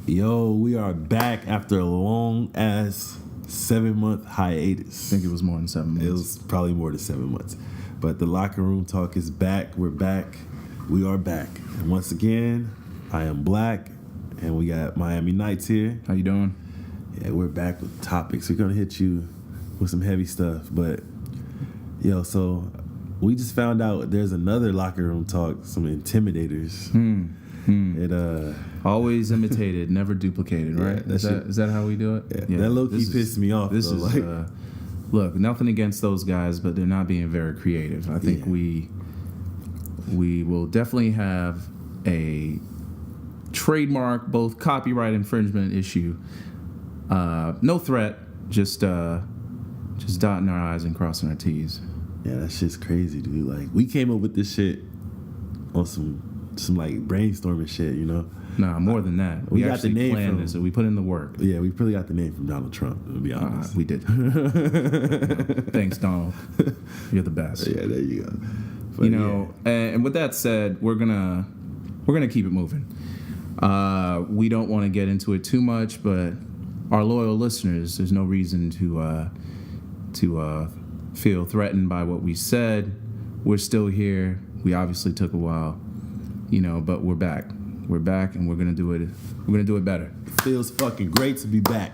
Yo, we are back after a long ass 7-month hiatus. I think it was more than 7 months. It was probably more than 7 months. But the Locker Room Talk is back. We're back. We are back. And once again, I am Black, and we got Miami Nights here. How you doing? Yeah, we're back with topics. We're going to hit you with some heavy stuff. But, yo, so we just found out there's another Locker Room Talk, some intimidators. It Always imitated, never duplicated, right? Yeah, is that how we do it? Yeah. That low-key pissed me off. This though. is look, nothing against those guys, but they're not being very creative. I think we will definitely have a trademark, both copyright infringement issue. No threat, just dotting our I's and crossing our T's. Yeah, that shit's crazy, dude. Like, we came up with this shit on some like brainstorming shit, you know? Nah, more than that. We got the name planned from this, so we put in the work. Yeah, we probably got the name from Donald Trump, to be honest. We did. Thanks, Donald. You're the best. Yeah, there you go. But and with that said, we're gonna keep it moving. We don't want to get into it too much, but our loyal listeners, there's no reason to feel threatened by what we said. We're still here. We obviously took a while, but we're back. We're back, and we're gonna do it. We're gonna do it better. It feels fucking great to be back.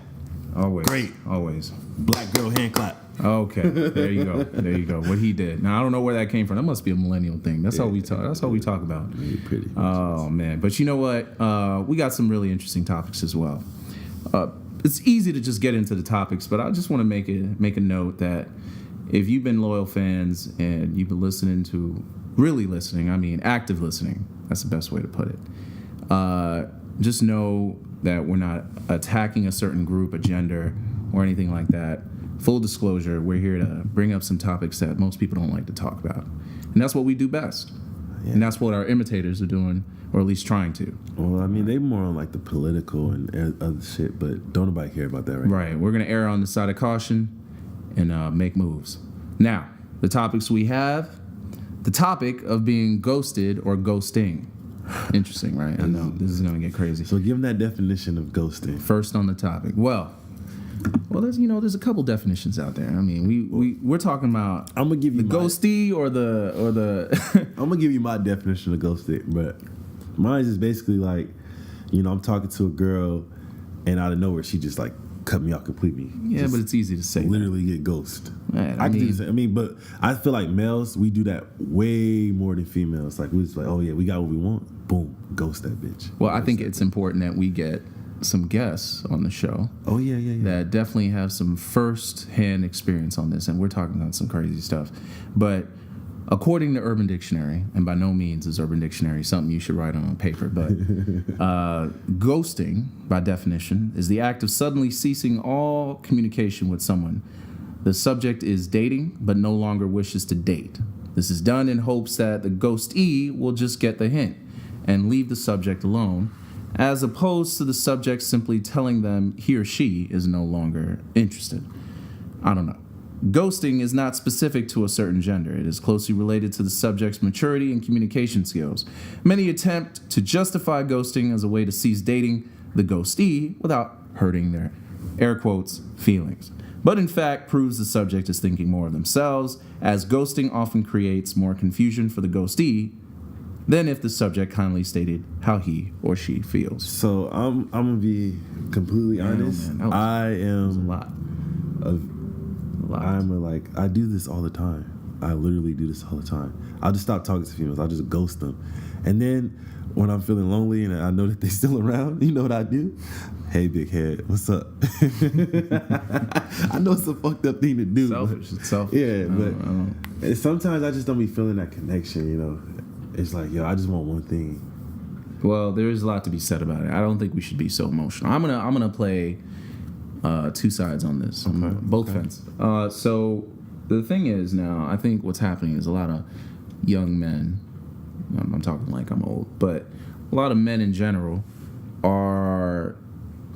Always. Great. Always. Black girl hand clap. Okay. There you go. There you go. What he did. Now I don't know where that came from. That must be a millennial thing. That's all we talk. That's all we talk about. Yeah, pretty. Oh man. But you know what? We got some really interesting topics as well. It's easy to just get into the topics, but I just want to make a note that if you've been loyal fans and you've been active listening. That's the best way to put it. Just know that we're not attacking a certain group, a gender, or anything like that. Full disclosure, we're here to bring up some topics that most people don't like to talk about. And that's what we do best. Yeah. And that's what our imitators are doing, or at least trying to. Well, I mean, they more on like the political and other shit, but don't nobody care about that, right? Right. We're going to err on the side of caution and make moves. Now, the topics we have, the topic of being ghosted or ghosting. Interesting, right? I know this is going to get crazy. So give them that definition of ghosting. First on the topic. Well, there's a couple definitions out there. I mean, we're talking about. I'm gonna give you the ghosty or the. I'm gonna give you my definition of ghosting, but mine is basically like, I'm talking to a girl, and out of nowhere she just like cut me off completely. Yeah, but it's easy to say. Literally get ghost. Man, I can do the same. But I feel like males, we do that way more than females. Like we just like, oh yeah, we got what we want. Boom, ghost that bitch. Well, I think it's important that we get some guests on the show. Oh yeah. That definitely have some first-hand experience on this, and we're talking about some crazy stuff. But according to Urban Dictionary, and by no means is Urban Dictionary something you should write on paper, but ghosting, by definition, is the act of suddenly ceasing all communication with someone. The subject is dating, but no longer wishes to date. This is done in hopes that the ghostee will just get the hint and leave the subject alone, as opposed to the subject simply telling them he or she is no longer interested. I don't know. Ghosting is not specific to a certain gender. It is closely related to the subject's maturity and communication skills. Many attempt to justify ghosting as a way to cease dating the ghostee without hurting their, air quotes, feelings. But in fact proves the subject is thinking more of themselves, as ghosting often creates more confusion for the ghostee than if the subject kindly stated how he or she feels. So I'm gonna be completely honest. I am I do this all the time. I literally do this all the time. I'll just stop talking to females. I'll just ghost them. And then when I'm feeling lonely and I know that they're still around, you know what I do? Hey, big head, what's up? I know it's a fucked up thing to do. Selfish. It's selfish. Yeah, but sometimes I just don't be feeling that connection, It's like, I just want one thing. Well, there is a lot to be said about it. I don't think we should be so emotional. I'm gonna play two sides on this, both fences. So the thing is now, I think what's happening is a lot of young men. I'm talking like I'm old, but a lot of men in general are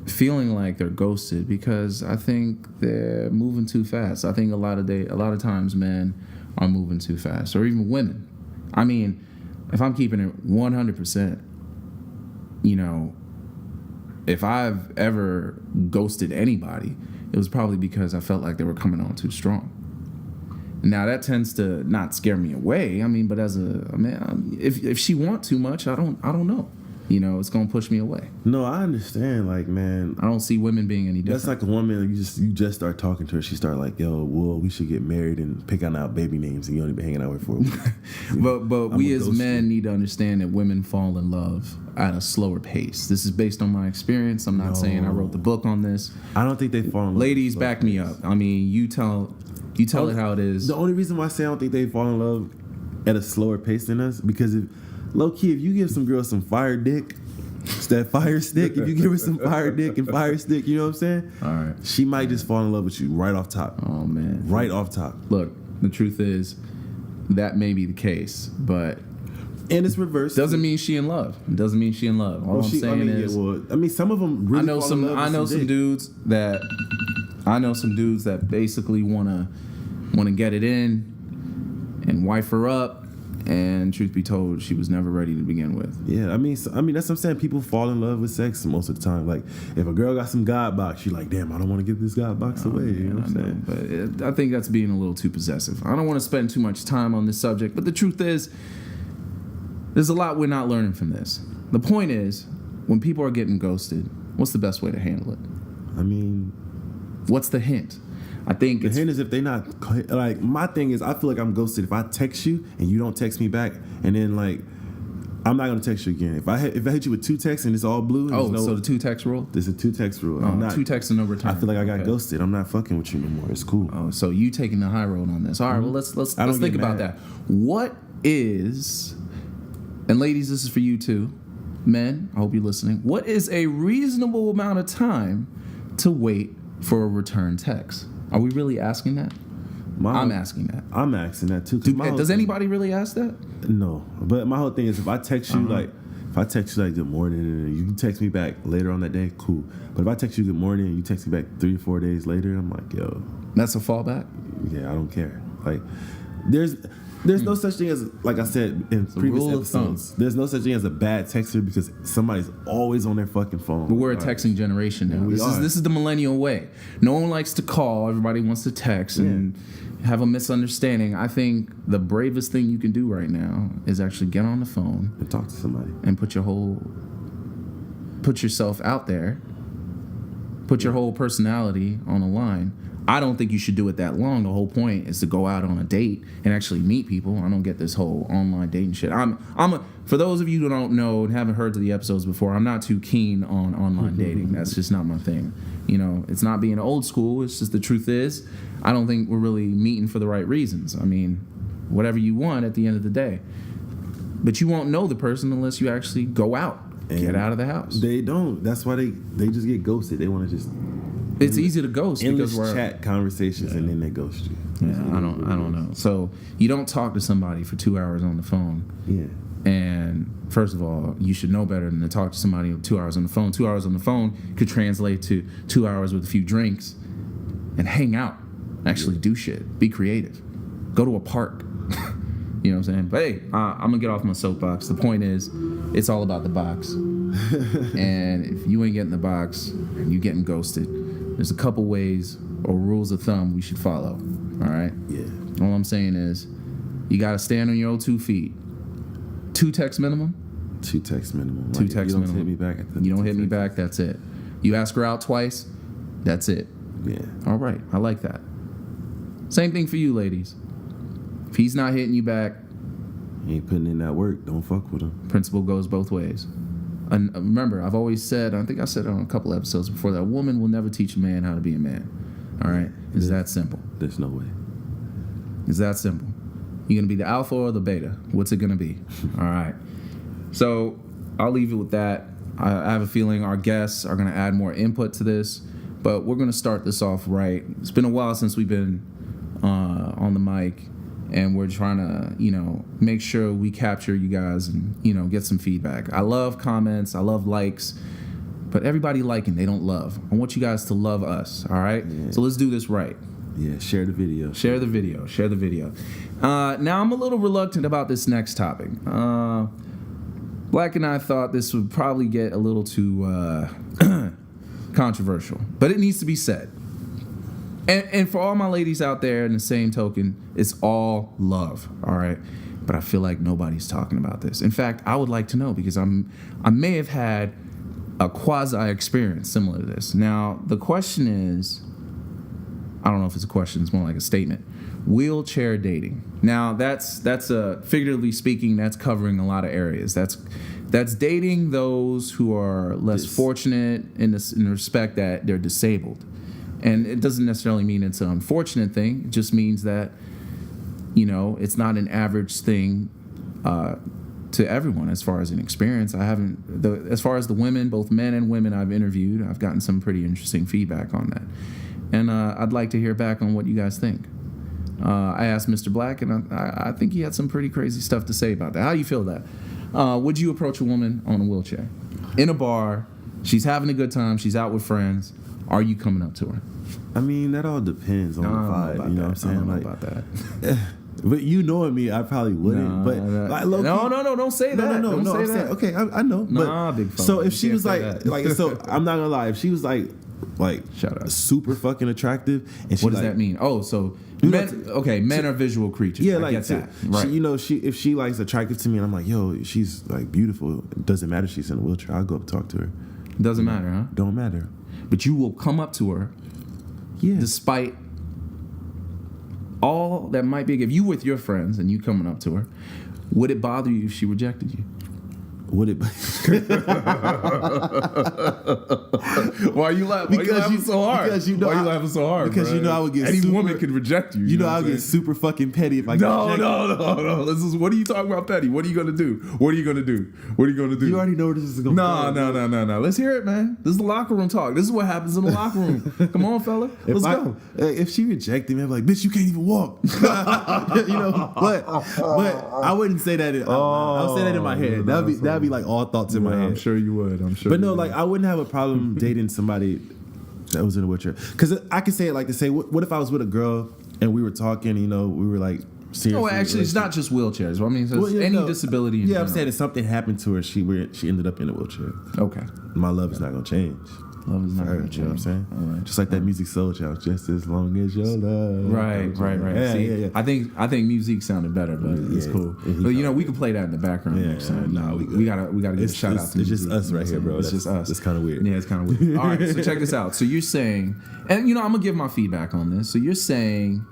feeling like they're ghosted because I think they're moving too fast. I think a lot of times men are moving too fast, or even women. I mean, if I'm keeping it 100%, if I've ever ghosted anybody, it was probably because I felt like they were coming on too strong. Now that tends to not scare me away. I mean, but as a man, if she want too much, I don't know. You know, it's gonna push me away. No, I understand. Like, man, I don't see women being any different. that's like a woman. You just start talking to her. She start like, yo, well, we should get married and pick out our baby names, and you only been hanging out with her for a week. But we as men need to understand that women fall in love at a slower pace. This is based on my experience. I'm not saying I wrote the book on this. I don't think they fall in love. Ladies, back me up. I mean, you tell it how it is. The only reason why I say I don't think they fall in love at a slower pace than us, because low key, if you give some girl some fire dick, it's that fire stick. If you give her some fire dick and fire stick, you know what I'm saying? All right. She might just fall in love with you right off top. Oh man. Right off top. Look, the truth is that may be the case, but and it's reversed. Doesn't mean she in love. It doesn't mean she in love. All I'm saying is, some of them really. I know some dudes that basically want to get it in and wife her up. And truth be told, she was never ready to begin with. Yeah, I mean that's what I'm saying. People fall in love with sex most of the time. Like, if a girl got some God box, you're like, damn, I don't want to give this God box away. Man, you know what I'm saying? But I think that's being a little too possessive. I don't want to spend too much time on this subject, but the truth is, there's a lot we're not learning from this. The point is, when people are getting ghosted, what's the best way to handle it? I mean, what's the hint? I think the hint is if they not like. My thing is, I feel like I'm ghosted if I text you and you don't text me back, and then like I'm not gonna text you again. If I hit you with 2 texts and it's all blue. And so the 2 text rule. There's a 2 text rule. 2 texts and no return. I feel like I got ghosted. I'm not fucking with you no more. It's cool. Oh, so you taking the high road on this? All right. Well, let's think about that. What is, and ladies, this is for you too. Men, I hope you're listening. What is a reasonable amount of time to wait for a return text? Are we really asking that? I'm asking that. I'm asking that too. Does anybody really ask that? No, but my whole thing is if I text you like good morning and you can text me back later on that day, cool. But if I text you good morning and you text me back 3 or 4 days later, I'm like, yo, that's a fallback. Yeah, I don't care. Like, there's no such thing as, like I said in previous episodes, there's no such thing as a bad texter because somebody's always on their fucking phone. But we're a texting generation now. This is the millennial way. No one likes to call. Everybody wants to text and have a misunderstanding. I think the bravest thing you can do right now is actually get on the phone and talk to somebody and put yourself out there, put your whole personality on the line. I don't think you should do it that long. The whole point is to go out on a date and actually meet people. I don't get this whole online dating shit. For those of you who don't know and haven't heard the episodes before, I'm not too keen on online dating. That's just not my thing. You know, it's not being old school. It's just the truth is, I don't think we're really meeting for the right reasons. I mean, whatever you want at the end of the day. But you won't know the person unless you actually go out, get out of the house. They don't. That's why they just get ghosted. They want to just... It's easy to ghost because we're chat conversations and then they ghost you. Yeah, I don't know. So you don't talk to somebody for 2 hours on the phone. Yeah. And first of all, you should know better than to talk to somebody 2 hours on the phone. 2 hours on the phone could translate to 2 hours with a few drinks and hang out. Actually do shit. Be creative. Go to a park. You know what I'm saying? But hey, I'm gonna get off my soapbox. The point is, it's all about the box. And if you ain't getting the box and you getting ghosted, there's a couple ways or rules of thumb we should follow. All right? Yeah. All I'm saying is, you got to stand on your own 2 feet. 2 texts minimum? 2 texts minimum. 2 texts minimum. You don't hit me back. You don't hit me back, that's it. You ask her out twice, that's it. Yeah. All right. I like that. Same thing for you, ladies. If he's not hitting you back, he ain't putting in that work. Don't fuck with him. Principle goes both ways. And remember, I've always said, I think I said it on a couple episodes before, that a woman will never teach a man how to be a man. All right? It's that simple. There's no way. It's that simple. You're going to be the alpha or the beta. What's it going to be? All right. So I'll leave it with that. I have a feeling our guests are going to add more input to this, but we're going to start this off right. It's been a while since we've been on the mic, and we're trying to, make sure we capture you guys and, get some feedback. I love comments. I love likes. But everybody liking, they don't love. I want you guys to love us, all right? Yeah. So let's do this right. Yeah, share the video. Share the video. Now, I'm a little reluctant about this next topic. A Black and I thought this would probably get a little too controversial, but it needs to be said. And for all my ladies out there, in the same token, it's all love, all right? But I feel like nobody's talking about this. In fact, I would like to know, because I may have had a quasi experience similar to this. Now, the question is, I don't know if it's a question, it's more like a statement. Wheelchair dating. Now, that's figuratively speaking, that's covering a lot of areas. That's dating those who are less fortunate in the respect that they're disabled. And it doesn't necessarily mean it's an unfortunate thing. It just means that, it's not an average thing to everyone as far as an experience. As far as the women, both men and women I've interviewed, I've gotten some pretty interesting feedback on that. And I'd like to hear back on what you guys think. I asked Mr. Black, and I think he had some pretty crazy stuff to say about that. How do you feel that? Would you approach a woman on a wheelchair in a bar? She's having a good time. She's out with friends. Are you coming up to her? I mean, that all depends on the vibe. You know what I'm saying? I don't know about that. But you knowing me, I probably wouldn't. But like, no, don't say that. No, don't say I'm that. saying, okay, I know. Nah, but, big fella. so if You she can't was say that. so I'm not gonna lie. If she was like Shut up. super fucking attractive, and she What does that mean? Oh, so men are visual creatures. Yeah, I get that. Right. If she likes attractive to me, and I'm like, yo, she's like beautiful. It doesn't matter if she's in a wheelchair. I'll go up and talk to her. Doesn't matter, huh? Don't matter. But you will come up to her, despite all that might be. If you with your friends and you coming up to her, would it bother you if she rejected you? Would it? Why are you laughing? Why you laughing so hard? Because why are you laughing so hard? Because bro? I would get any super, woman can reject you. You know I would get super fucking petty if I get rejected. No. This is what are you talking about, petty? What are you gonna do? What are you gonna do? You already know where this is going. No. Let's hear it, man. This is the locker room talk. This is what happens in the locker room. Come on, fella. Let's go. If she rejected me, I'm like, bitch, you can't even walk. But I wouldn't say that. I would say that in my head. That'd be like all thoughts in my head. I'm sure you would. But no, like I wouldn't have a problem dating somebody that was in a wheelchair. Because I could say it like to say, what if I was with a girl and we were talking, we were like serious. No, actually, it's not just wheelchairs. I mean, any disability. Yeah, I'm saying if something happened to her, she ended up in a wheelchair. Okay. My love is not gonna change. Love is not going to change. You know what I'm saying? All right. Just like that Music Soul Challenge, just as long as your love. Right. Yeah. I think music sounded better, but it's cool. But we can play that in the background next time. We gotta give a shout out to it's just us right here, bro. It's just us. It's kind of weird. Yeah, it's kind of weird. All right, so check this out. So you're saying, and I'm gonna give my feedback on this. So you're saying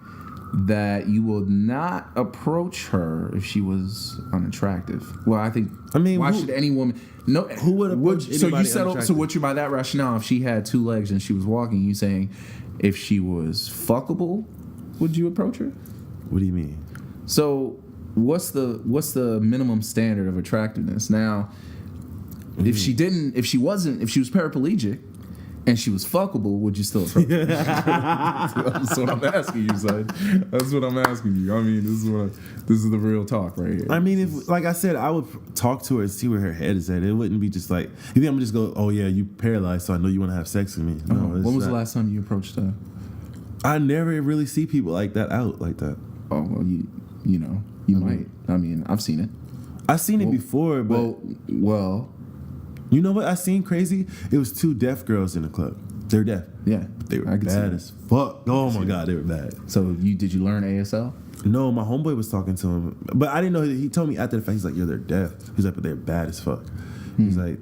that you will not approach her if she was unattractive. Well, why should any woman? No, who would approach anybody so you settle? unattractive? So what you by that rationale? If she had two legs and she was walking, you saying if she was fuckable, would you approach her? What do you mean? So what's the minimum standard of attractiveness? Now, if she was paraplegic and she was fuckable, would you still approach her? That's what I'm asking you, son. That's what I'm asking you. I mean, this is the real talk right here. I mean, if like I said, I would talk to her and see where her head is at. It wouldn't be just like, you think I'm just go, oh yeah, you paralyzed, so I know you want to have sex with me. No, when was the last time you approached her? I never really see people like that out like that. Oh well, you might. I mean, I've seen it. I've seen it before, but well. You know what I seen crazy? It was two deaf girls in the club. They're deaf. Yeah. But they were bad as fuck. Oh my God, they were bad. So did you learn ASL? No, my homeboy was talking to him. But I didn't know. He told me after the fact, he's like, they're deaf. He's like, but they're bad as fuck. He's like...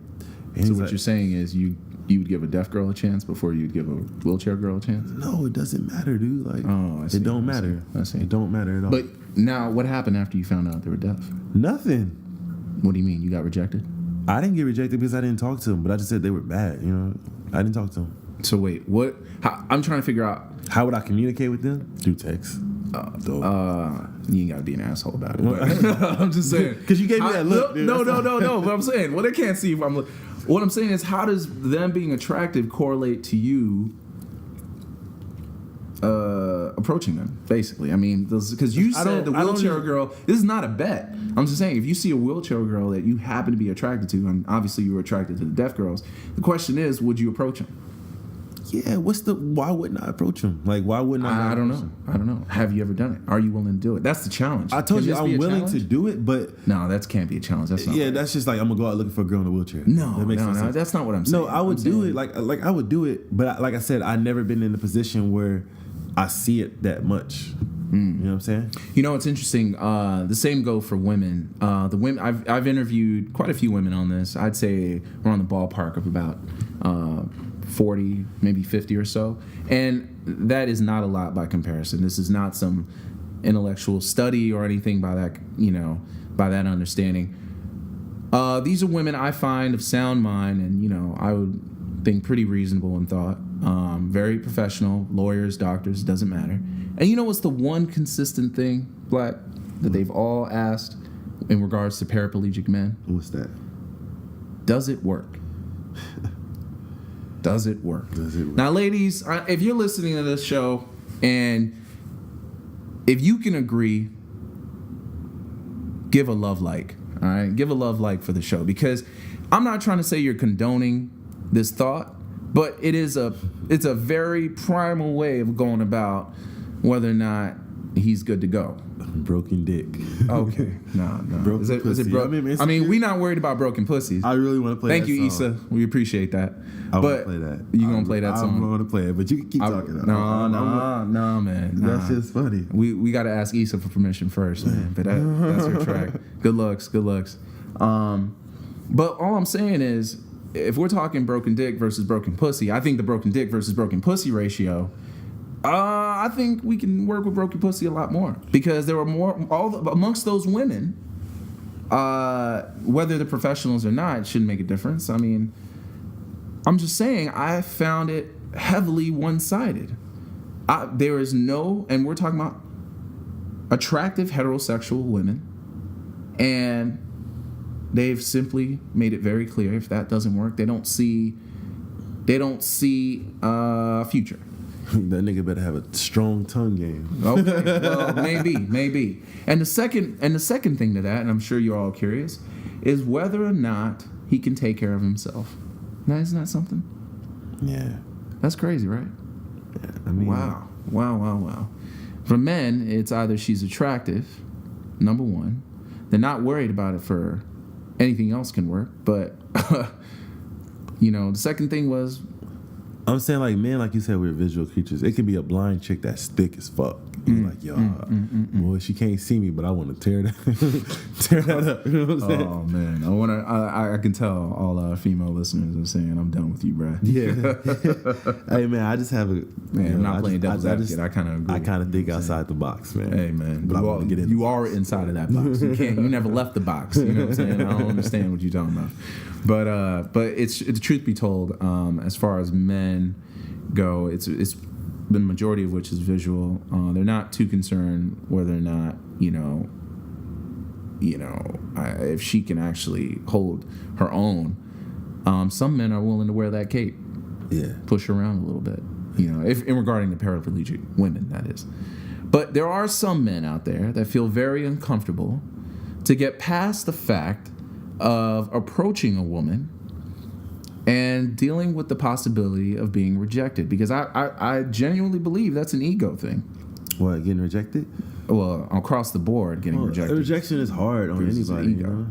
So what you're saying is you would give a deaf girl a chance before you'd give a wheelchair girl a chance? No, it doesn't matter, dude. Like, I see. It don't matter. I see. It don't matter at all. But now, what happened after you found out they were deaf? Nothing. What do you mean? You got rejected? I didn't get rejected because I didn't talk to them, but I just said they were bad. I didn't talk to them. So wait, what? I'm trying to figure out. How would I communicate with them? Through text. You ain't gotta be an asshole about it. I'm just saying because you gave me that look. No. But I'm saying, well, they can't see if I'm. What I'm saying is, how does them being attractive correlate to you approaching them? Basically, I mean, because you said the wheelchair girl. This is not a bet. I'm just saying, if you see a wheelchair girl that you happen to be attracted to, and obviously you were attracted to the deaf girls, the question is, would you approach them? Yeah, why wouldn't I approach him? Like, why wouldn't I? I don't know. Have you ever done it? Are you willing to do it? That's the challenge. I told Can you this be I'm a willing challenge? to do it, but No, that can't be a challenge. That's not. yeah, that's just like I'm gonna go out looking for a girl in a wheelchair. No, that makes no, sense. that's not what I'm saying. No, I would I'm do saying- it. Like I would do it, but like I said, I never been in a position where I see it that much. You know what I'm saying? You know, it's interesting. The same go for women. The women I've interviewed quite a few women on this. I'd say we're on the ballpark of about 40, maybe 50 or so, and that is not a lot by comparison. This is not some intellectual study or anything by that by that understanding. These are women I find of sound mind, and I would think pretty reasonable in thought. Very professional, lawyers, doctors, doesn't matter. And you know what's the one consistent thing, Black, that they've all asked in regards to paraplegic men? What's that? Does it work? Does it work? Does it work? Now, ladies, if you're listening to this show and if you can agree, give a love like. All right? Give a love like for the show, because I'm not trying to say you're condoning this thought, but it's a very primal way of going about whether or not he's good to go. Broken dick. Okay. No. Broken Is it pussy. broken? I mean, we're not worried about broken pussies. I really want to play Thank that you, song. Issa. We appreciate that. I want But to play that. You gonna play that song? I want to play it, but you can keep talking. No, man. Nah. That's just funny. We got to ask Issa for permission first, man. But that's her track. Good looks. But all I'm saying is, if we're talking broken dick versus broken pussy, I think the broken dick versus broken pussy ratio, I think we can work with broken pussy a lot more, because there were amongst those women, whether they're professionals or not, it shouldn't make a difference. I mean, I'm just saying, I found it heavily one-sided. There is no, and we're talking about attractive heterosexual women, and they've simply made it very clear, if that doesn't work, they don't see a future. That nigga better have a strong tongue game. Okay, well, maybe. And the second thing to that, and I'm sure you're all curious, is whether or not he can take care of himself. Now, isn't that something? Yeah. That's crazy, right? Yeah. I mean, Wow. For men, it's either she's attractive, number one. They're not worried about it for anything else can work. But, the second thing was, I'm saying, like, men, like you said, we're visual creatures. It could be a blind chick that's thick as fuck. You're like, yo, boy, she can't see me, but I want to tear that up. You know what I'm saying? oh man, I can tell all female listeners are saying, I'm done with you, bruh. Yeah. Hey, man, I just have a... Man, I'm not playing devil's advocate. I kind of agree. I kind of think outside the box, man. Hey, man. But I want to get in. You are inside of that box. You never left the box. You know what I'm saying? I don't understand what you're talking about. But it's the truth be told, as far as men go, it's the majority of which is visual. They're not too concerned whether or not if she can actually hold her own. Some men are willing to wear that cape, push her around a little bit. If in regarding the paraplegic women, that is. But there are some men out there that feel very uncomfortable to get past the fact of approaching a woman and dealing with the possibility of being rejected, because I genuinely believe that's an ego thing. What, getting rejected? Well, across the board, getting rejected. Rejection is hard on Versus anybody. ego.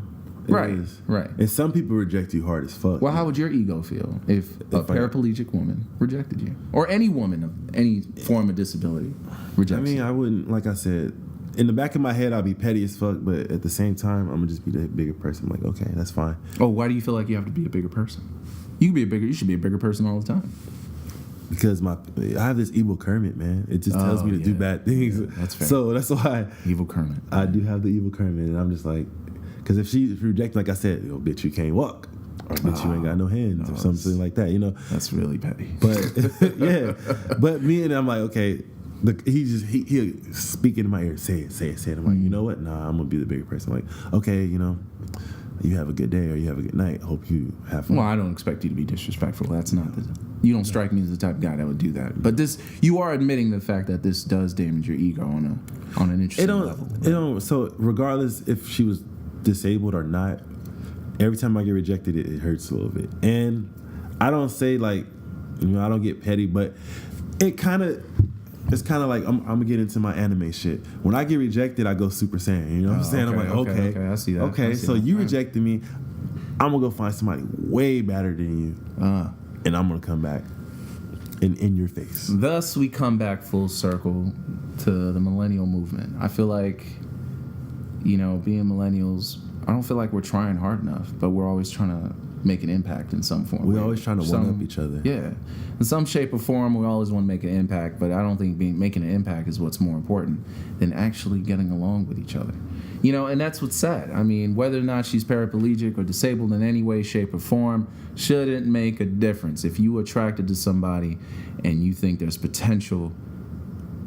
It Right, is. right. And some people reject you hard as fuck. Well, how would your ego feel if a paraplegic woman rejected you, or any woman of any form of disability rejects you? I wouldn't. Like I said, in the back of my head, I'll be petty as fuck, but at the same time, I'm gonna just be the bigger person. I'm like, okay, that's fine. Oh, why do you feel like you have to be a bigger person? You should be a bigger person all the time. Because I have this evil Kermit, man. It just tells me to do bad things. Yeah, that's fair. So that's why Evil Kermit. I do have the evil Kermit, and I'm just like, because if she's rejected, like I said, bitch, you can't walk, or bitch, you ain't got no hands, or something like that, That's really petty. But yeah, but me and I'm like, okay. He'll speak into my ear, say it. I'm like, you know what? Nah, I'm gonna be the bigger person. I'm like, okay, you have a good day or you have a good night. Hope you have fun. Well, I don't expect you to be disrespectful. That's not you don't strike me as the type of guy that would do that. But you are admitting the fact that this does damage your ego on an interesting level. Right? So regardless if she was disabled or not, every time I get rejected, it hurts a little bit. And I don't say like, You know, I don't get petty, but it's kind of like I'm gonna get into my anime shit. When I get rejected, I go Super Saiyan. You know what I'm saying? I'm like, okay, I see that. Okay, so you rejected me. I'm gonna go find somebody way better than you, and I'm gonna come back in your face. Thus, we come back full circle to the millennial movement. I feel like, you know, being millennials, I don't feel like we're trying hard enough, but we're always trying to make an impact in some form. We're always trying to one up each other. Yeah. In some shape or form, we always want to make an impact, but I don't think making an impact is what's more important than actually getting along with each other. You know, and that's what's sad. I mean, whether or not she's paraplegic or disabled in any way, shape, or form shouldn't make a difference. If you are attracted to somebody and you think there's potential,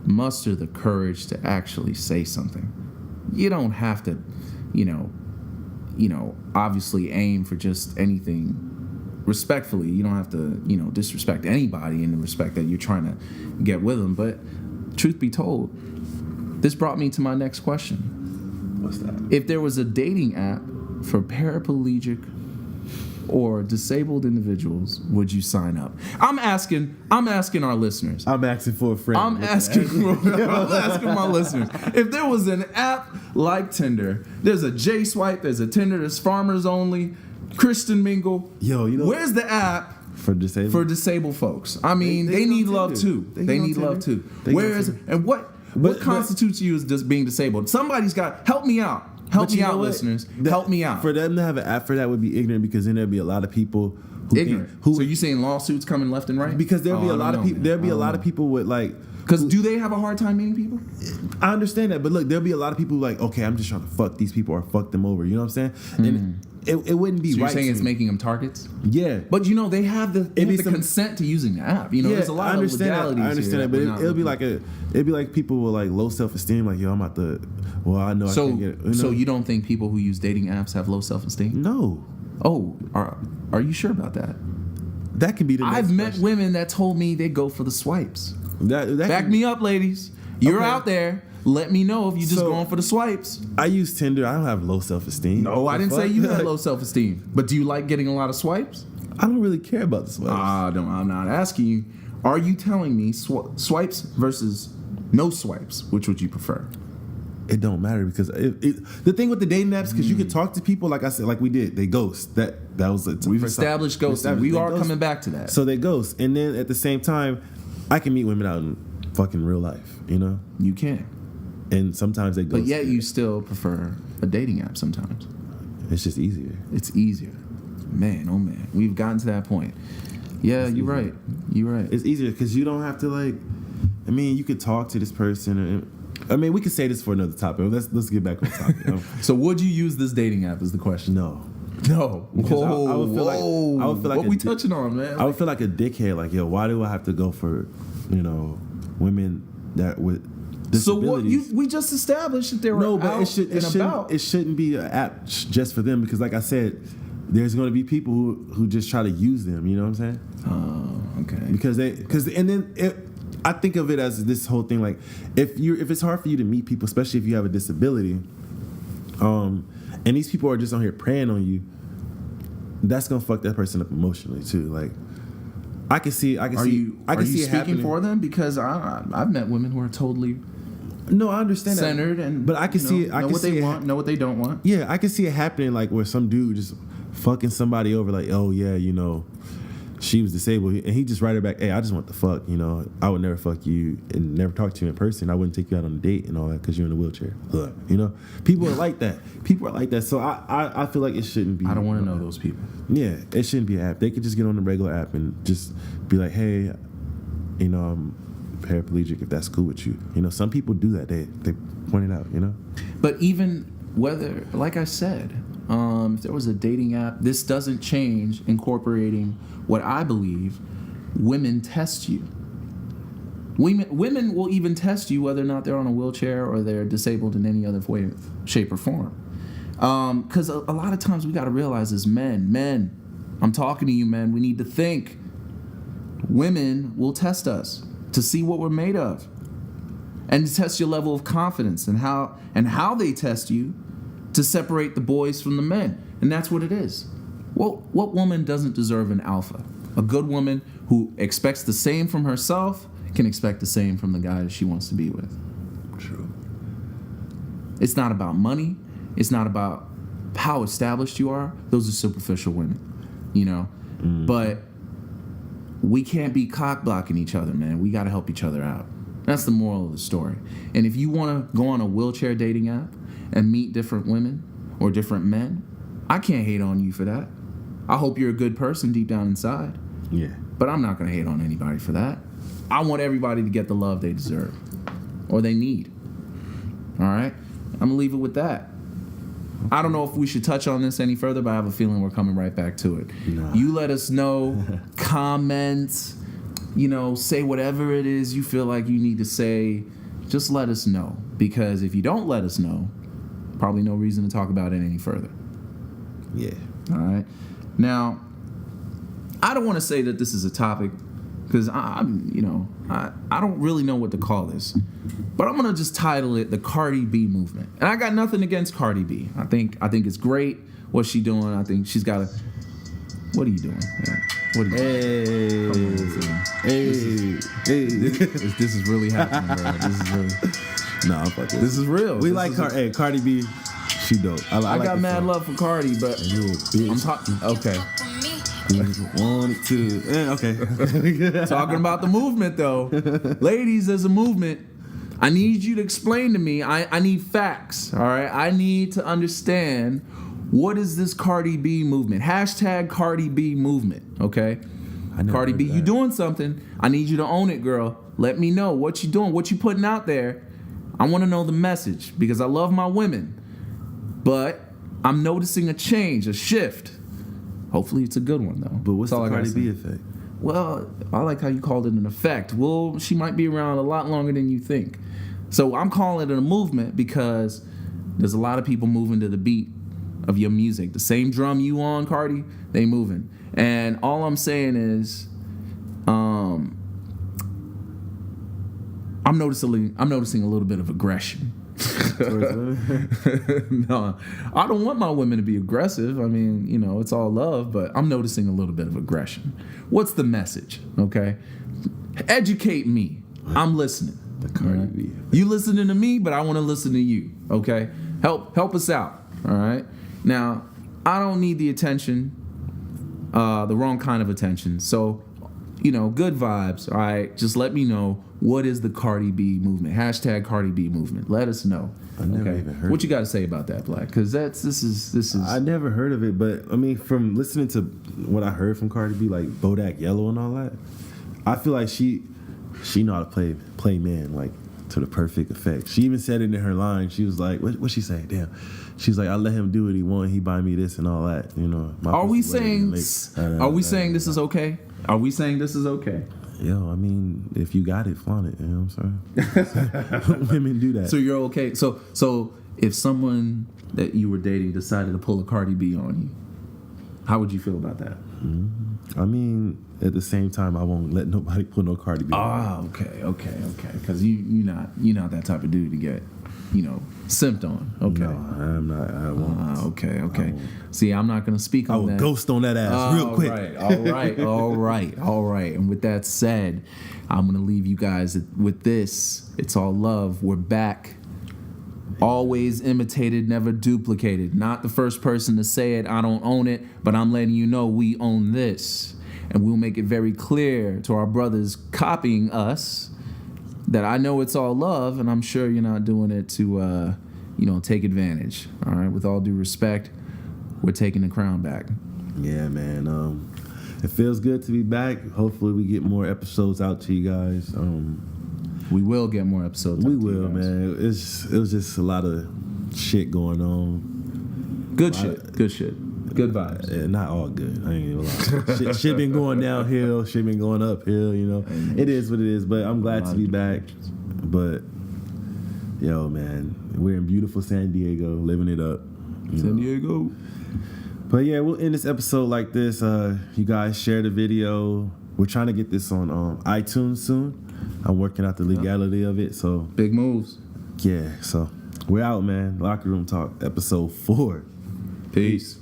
muster the courage to actually say something. You don't have to, you know, obviously aim for just anything respectfully. You don't have to, you know, disrespect anybody in the respect that you're trying to get with them. But truth be told, this brought me to my next question. What's that? If there was a dating app for paraplegic or disabled individuals, would you sign up? I'm asking our listeners. I'm asking for a friend. I'm asking my listeners. If there was an app like Tinder, there's a J Swipe, there's a Tinder, there's Farmers Only, Christian Mingle. Yo, you know, where's the app for disabled folks? I mean, they need love too. They need love too. Where is it? And what constitutes you as just being disabled? Somebody's got help me out. Help me out, listeners. Help me out. For them to have an app for that would be ignorant, because then there'd be a lot of people who ignorant. So you saying lawsuits coming left and right? Because there'll be a lot of people. There'll be a lot of people with like. Because do they have a hard time meeting people? I understand that, but look, there'll be a lot of people like, okay, I'm just trying to fuck these people or fuck them over. You know what I'm saying? And it wouldn't be so right. You're saying it's making them targets? Yeah, but you know they have the consent to using the app. You know, there's a lot of legalities. I understand that, but it'll be like it'd be like people with like low self-esteem. Like, yo, I'm about to. Well, I know. So, I can get it. You know? So you don't think people who use dating apps have low self-esteem? No. Oh, are you sure about that? That could be the. I've met women that told me they go for the swipes. That Back me up, ladies. You're out there. Let me know if you're just going for the swipes. I use Tinder. I don't have low self-esteem. No, I didn't say you had low self-esteem. But do you like getting a lot of swipes? I don't really care about the swipes. I'm not asking you. Are you telling me swipes versus no swipes? Which would you prefer? It don't matter, because the thing with the dating apps, because you can talk to people, like I said, like we did. They ghost. That was we've established ghosting. We are coming back to that. So they ghost, and then at the same time, I can meet women out in fucking real life. You know, you can. And sometimes they ghost. But yet you still prefer a dating app sometimes. It's just easier. It's easier. Man, oh man. We've gotten to that point. Yeah, you're right. You're right. It's easier because you don't have to like. I mean, you could talk to this person. I mean, we could say this for another topic. Let's get back on topic. You know? So, would you use this dating app? Is the question? No. Because I would feel like what we touching on, man? I would feel like a dickhead. Like, yo, why do I have to go for, women that with disabilities? So we just established that they were it shouldn't be an app just for them, because, like I said, there's going to be people who just try to use them. You know what I'm saying? Oh, okay. I think of it as this whole thing, like if it's hard for you to meet people, especially if you have a disability, and these people are just on here preying on you, that's gonna fuck that person up emotionally too. Like, I can see Are you it speaking happening for them? Because I've met women who are totally no, I understand centered that. and but I can see it. I know can what see they it want, know what they don't want. Yeah, I can see it happening, like where some dude just fucking somebody over, like, oh yeah, she was disabled, and he just write her back, hey, I just want the fuck, I would never fuck you and never talk to you in person. I wouldn't take you out on a date and all that because you're in a wheelchair. People are like that. So I feel like it shouldn't be. I don't want to know those people. Yeah, it shouldn't be an app. They could just get on the regular app and just be like, hey, I'm paraplegic, if that's cool with you. Some people do that. They point it out. But even whether, like I said, if there was a dating app, this doesn't change incorporating what I believe women test you. Women will even test you whether or not they're on a wheelchair or they're disabled in any other way, shape, or form. Because a lot of times we got to realize as men, I'm talking to you, men, we need to think. Women will test us to see what we're made of, and to test your level of confidence, and how they test you to separate the boys from the men. And that's what it is. What woman doesn't deserve an alpha? A good woman who expects the same from herself can expect the same from the guy that she wants to be with. True. It's not about money. It's not about how established you are. Those are superficial women, you know. But we can't be cock blocking each other, man. We got to help each other out. That's the moral of the story. And if you want to go on a wheelchair dating app and meet different women or different men, I can't hate on you for that. I hope you're a good person deep down inside. Yeah. But I'm not going to hate on anybody for that. I want everybody to get the love they deserve or they need. All right? I'm going to leave it with that. I don't know if we should touch on this any further, but I have a feeling we're coming right back to it. Nah. You let us know, comment, you know, say whatever it is you feel like you need to say. Just let us know. Because if you don't let us know, probably no reason to talk about it any further. Yeah. All right? Now, I don't want to say that this is a topic because I don't really know what to call this, but I'm gonna just title it the Cardi B movement. And I got nothing against Cardi B. I think it's great what she's doing. I think she's got a. What are you doing? Man? What are you doing? This is really happening, bro. This is really. Nah, I'm fucking. This is real. We like Cardi B. She dope. I I like got the mad song. love for Cardi, but You a bitch. I'm talking. Okay. Wanted to. Okay. Talking about the movement, though. Ladies, there's a movement. I need you to explain to me. I need facts, all right? I need to understand what is this Cardi B movement. Hashtag Cardi B movement, okay? I never Cardi heard B, that. you doing something. I need you to own it, girl. Let me know what you doing, what you putting out there. I want to know the message because I love my women. But I'm noticing a change, a shift. Hopefully it's a good one, though. But what's That's all the I gotta Cardi B say. effect? Well, I like how you called it an effect. Well, she might be around a lot longer than you think. So I'm calling it a movement because there's a lot of people moving to the beat of your music. The same drum you on, Cardi, they moving. And all I'm saying is, I'm noticing a little bit of aggression. No, I don't want my women to be aggressive. I mean, you know, it's all love, but I'm noticing a little bit of aggression. What's the message? Okay, educate me. I'm listening. The Cardi All right? B. You listening to me, but I want to listen to you. Okay, help us out. All right. Now, I don't need the attention, the wrong kind of attention. So, you know, good vibes. All right, just let me know. What is the Cardi B movement? Hashtag Cardi B movement. Let us know. I never even heard What you got to say about that, Black? Because this is. I never heard of it, but I mean, from listening to what I heard from Cardi B, like Bodak Yellow and all that, I feel like she know how to play man like to the perfect effect. She even said it in her line. She was like, "What she say? Damn." She's like, "I let him do what he want. He buy me this and all that." You know. Are we saying this is okay? Are we saying this is okay? Yo, I mean, if you got it, flaunt it. You know what I'm saying? Women do that. So you're okay. So if someone that you were dating decided to pull a Cardi B on you, how would you feel about that? I mean, at the same time, I won't let nobody put no Cardi B on. Ah, okay. Because you're not that type of dude to get, you know, simped on. Okay. No, I'm not. I won't. Okay. won't. See, I'm not gonna speak on I will that. ghost on that ass real quick. All right. And with that said, I'm gonna leave you guys with this. It's all love. We're back. Always imitated, never duplicated. Not the first person to say it. I don't own it, but I'm letting you know we own this. And we'll make it very clear to our brothers copying us that I know it's all love, and I'm sure you're not doing it to, take advantage. All right. With all due respect, we're taking the crown back. Yeah, man. It feels good to be back. Hopefully, we get more episodes out to you guys. We will get more episodes. We out to you will, guys. man. It was just a lot of shit going on. Good shit. Good vibes. Yeah, not all good. I ain't gonna lie. shit been going downhill. Shit been going uphill. You know, it is what it is. But I'm glad to be back. But yo, man, we're in beautiful San Diego, living it up. San Diego. But yeah, we'll end this episode like this. You guys share the video. We're trying to get this on iTunes soon. I'm working out the legality of it. So Big moves. yeah, so we're out, man. Locker Room Talk, episode 4. Peace.